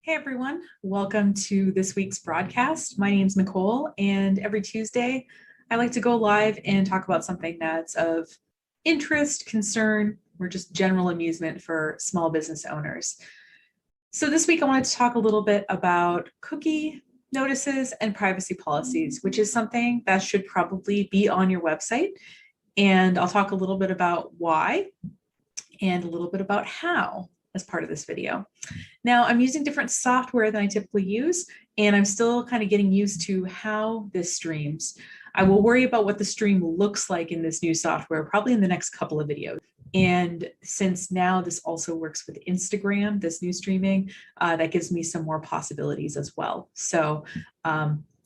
Hey everyone, welcome to this week's broadcast. My name's Nicole, and every Tuesday I like to go live and talk about something that's of interest, concern, or just general amusement for small business owners. So this week I wanted to talk a little bit about cookie notices and privacy policies, which is something that should probably be on your website. And I'll talk a little bit about why and a little bit about how as part of this video. Now, I'm using different software than I typically use, and I'm still kind of getting used to how this streams. I will worry about what the stream looks like in this new software, probably in the next couple of videos. And since now this also works with Instagram, this new streaming, that gives me some more possibilities as well. So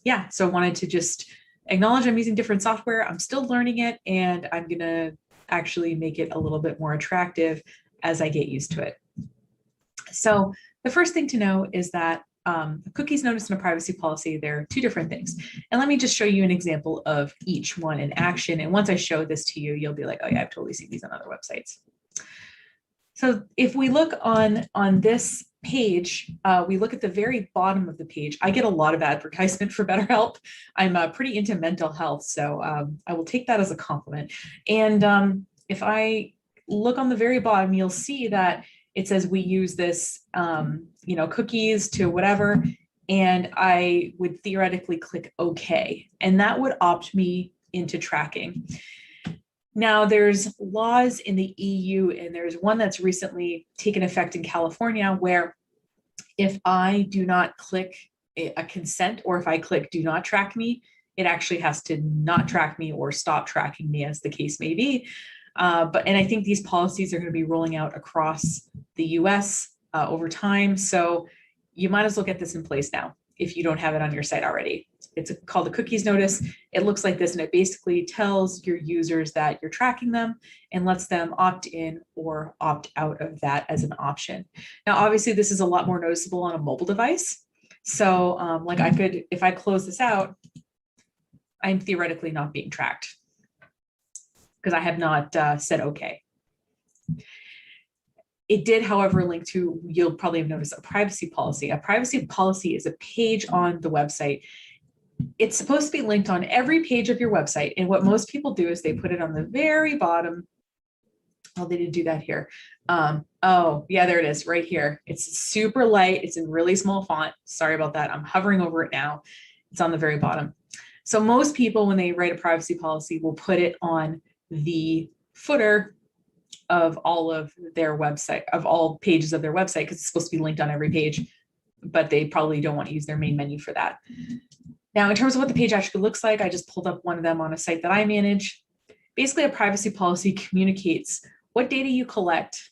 yeah, so I wanted to just acknowledge I'm using different software. I'm still learning it, and I'm gonna actually make it a little bit more attractive as I get used to it. So the first thing to know is that a cookies notice and a privacy policy, they're two different things. And let me just show you an example of each one in action. And once I show this to you, you'll be like, oh yeah, I've totally seen these on other websites. So if we look on this page, we look at the very bottom of the page. I get a lot of advertisement for BetterHelp. I'm pretty into mental health, so I will take that as a compliment. And if I look on the very bottom, you'll see that it says we use this, cookies to whatever, and I would theoretically click OK, and that would opt me into tracking. Now, there's laws in the EU, and there's one that's recently taken effect in California where if I do not click a consent, or if I click do not track me, it actually has to not track me or stop tracking me, as the case may be. And I think these policies are going to be rolling out across the US over time. So you might as well get this in place now if you don't have it on your site already. It's called a cookies notice. It looks like this, and it basically tells your users that you're tracking them and lets them opt in or opt out of that as an option. Now, obviously, this is a lot more noticeable on a mobile device. So like I could, if I close this out, I'm theoretically not being tracked because I have not said okay. It did, however, link to, you'll probably have noticed, a privacy policy. A privacy policy is a page on the website. It's supposed to be linked on every page of your website. And what most people do is they put it on the very bottom. Oh, they didn't do that here. Oh, yeah, there it is right here. It's super light. It's in really small font. Sorry about that. I'm hovering over it now. It's on the very bottom. So most people, when they write a privacy policy, will put it on the footer of all of their website, of all pages of their website, because it's supposed to be linked on every page, but they probably don't want to use their main menu for that. Now, in terms of what the page actually looks like, I just pulled up one of them on a site that I manage. Basically, a privacy policy communicates what data you collect,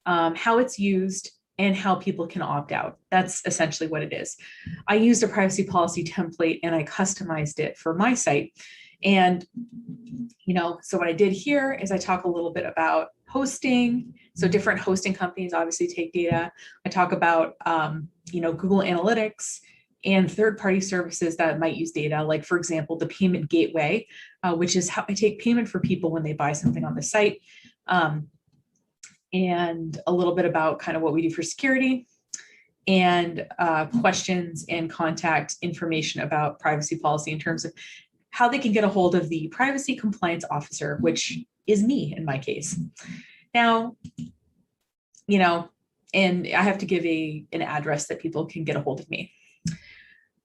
how it's used, and how people can opt out. That's essentially what it is. I used a privacy policy template and I customized it for my site. And, so what I did here is I talk a little bit about hosting. So different hosting companies obviously take data. I talk about, Google Analytics and third-party services that might use data, like, for example, the payment gateway, which is how I take payment for people when they buy something on the site, and a little bit about kind of what we do for security, and questions and contact information about privacy policy in terms of how they can get a hold of the privacy compliance officer, which is me in my case. Now, and I have to give an address that people can get a hold of me.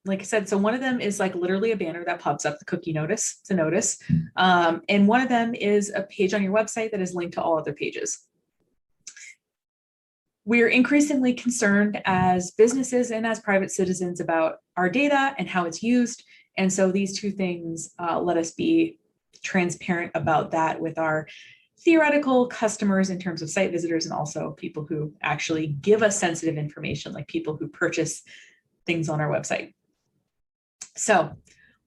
Like I said, so one of them is like literally a banner that pops up, the cookie notice, it's a notice. And one of them is a page on your website that is linked to all other pages. We're increasingly concerned as businesses and as private citizens about our data and how it's used. And so these two things let us be transparent about that with our theoretical customers in terms of site visitors, and also people who actually give us sensitive information, like people who purchase things on our website. So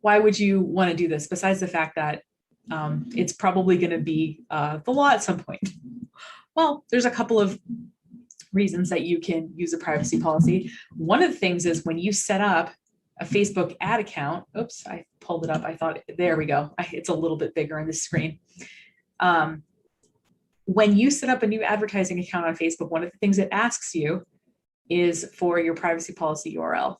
why would you want to do this, besides the fact that it's probably going to be the law at some point? Well, there's a couple of reasons that you can use a privacy policy. One of the things is when you set up a Facebook ad account, oops, I pulled it up. I thought, there we go. It's a little bit bigger on the screen. When you set up a new advertising account on Facebook, one of the things it asks you is for your privacy policy URL.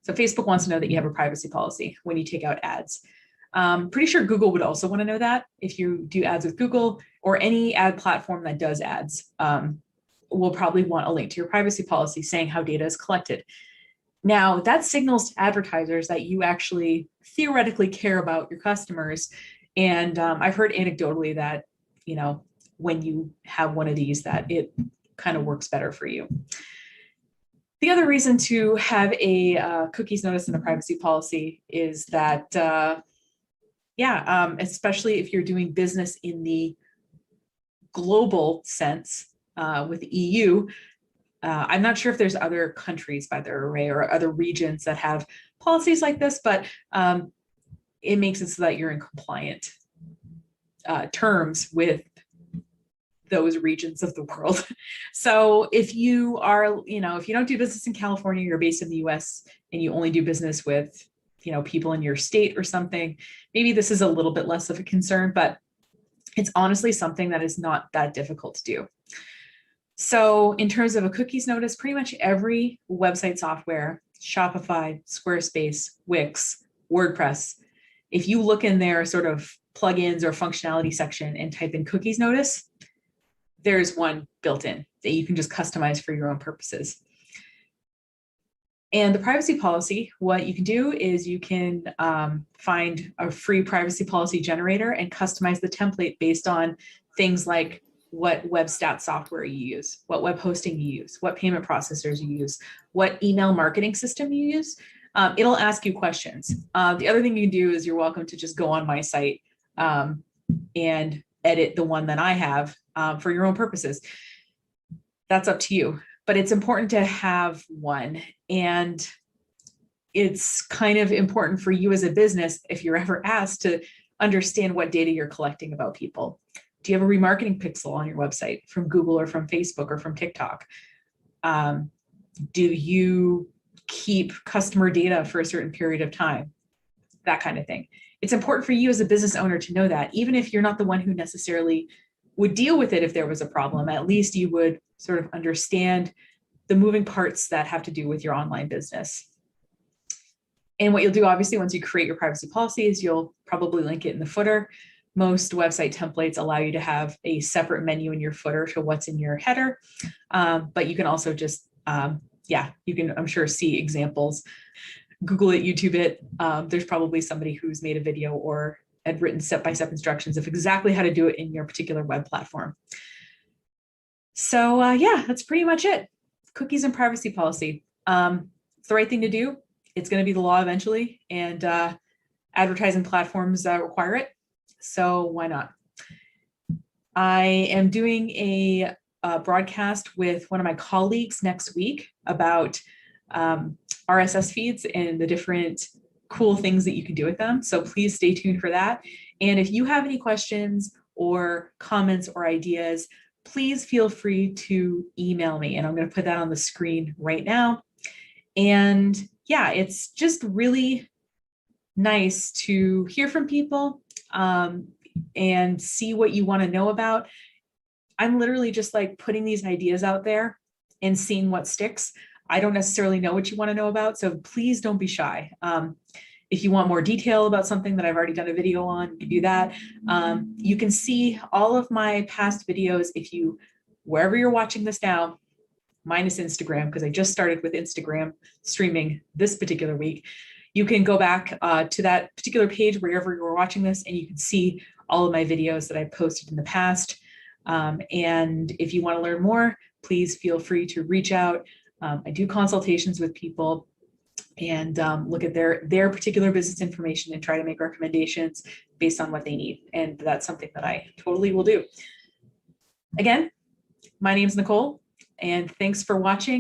So Facebook wants to know that you have a privacy policy when you take out ads. Pretty sure Google would also want to know that if you do ads with Google or any ad platform that does ads, will probably want a link to your privacy policy saying how data is collected. Now, that signals to advertisers that you actually theoretically care about your customers. And I've heard anecdotally that, when you have one of these, that it kind of works better for you. The other reason to have a cookies notice and a privacy policy is that, especially if you're doing business in the global sense with the EU, I'm not sure if there's other countries, by their array, or other regions that have policies like this, but it makes it so that you're in compliant terms with those regions of the world. So if you are, if you don't do business in California, you're based in the US and you only do business with, people in your state or something, maybe this is a little bit less of a concern, but it's honestly something that is not that difficult to do. So in terms of a cookies notice, pretty much every website software, Shopify, Squarespace, Wix, WordPress, if you look in their sort of plugins or functionality section and type in cookies notice, there's one built in that you can just customize for your own purposes. And the privacy policy, what you can do is you can find a free privacy policy generator and customize the template based on things like what web stat software you use, what web hosting you use, what payment processors you use, what email marketing system you use. It'll ask you questions. The other thing you can do is you're welcome to just go on my site and edit the one that I have for your own purposes. That's up to you, but it's important to have one. And it's kind of important for you as a business, if you're ever asked, to understand what data you're collecting about people. Do you have a remarketing pixel on your website from Google or from Facebook or from TikTok? Do you keep customer data for a certain period of time? That kind of thing. It's important for you as a business owner to know that, even if you're not the one who necessarily would deal with it if there was a problem, at least you would sort of understand the moving parts that have to do with your online business. And what you'll do, obviously, once you create your privacy policy is you'll probably link it in the footer. Most website templates allow you to have a separate menu in your footer to what's in your header. But you can also just, you can, I'm sure, see examples. Google it, YouTube it. There's probably somebody who's made a video or had written step-by-step instructions of exactly how to do it in your particular web platform. So that's pretty much it. Cookies and privacy policy. It's the right thing to do. It's going to be the law eventually, and advertising platforms require it. So why not? I am doing a broadcast with one of my colleagues next week about RSS feeds and the different cool things that you can do with them. So please stay tuned for that. And if you have any questions or comments or ideas, please feel free to email me. And I'm going to put that on the screen right now. And yeah, it's just really nice to hear from people and see what you want to know about. I'm literally just like putting these ideas out there and seeing what sticks. I don't necessarily know what you want to know about, so please don't be shy. If you want more detail about something that I've already done a video on, you can do that. You can see all of my past videos if you, wherever you're watching this now, minus Instagram, because I just started with Instagram streaming this particular week. You can go back to that particular page wherever you're watching this, and you can see all of my videos that I've posted in the past. And if you want to learn more, please feel free to reach out. I do consultations with people and look at their particular business information and try to make recommendations based on what they need. And that's something that I totally will do. Again, my name is Nicole, and thanks for watching.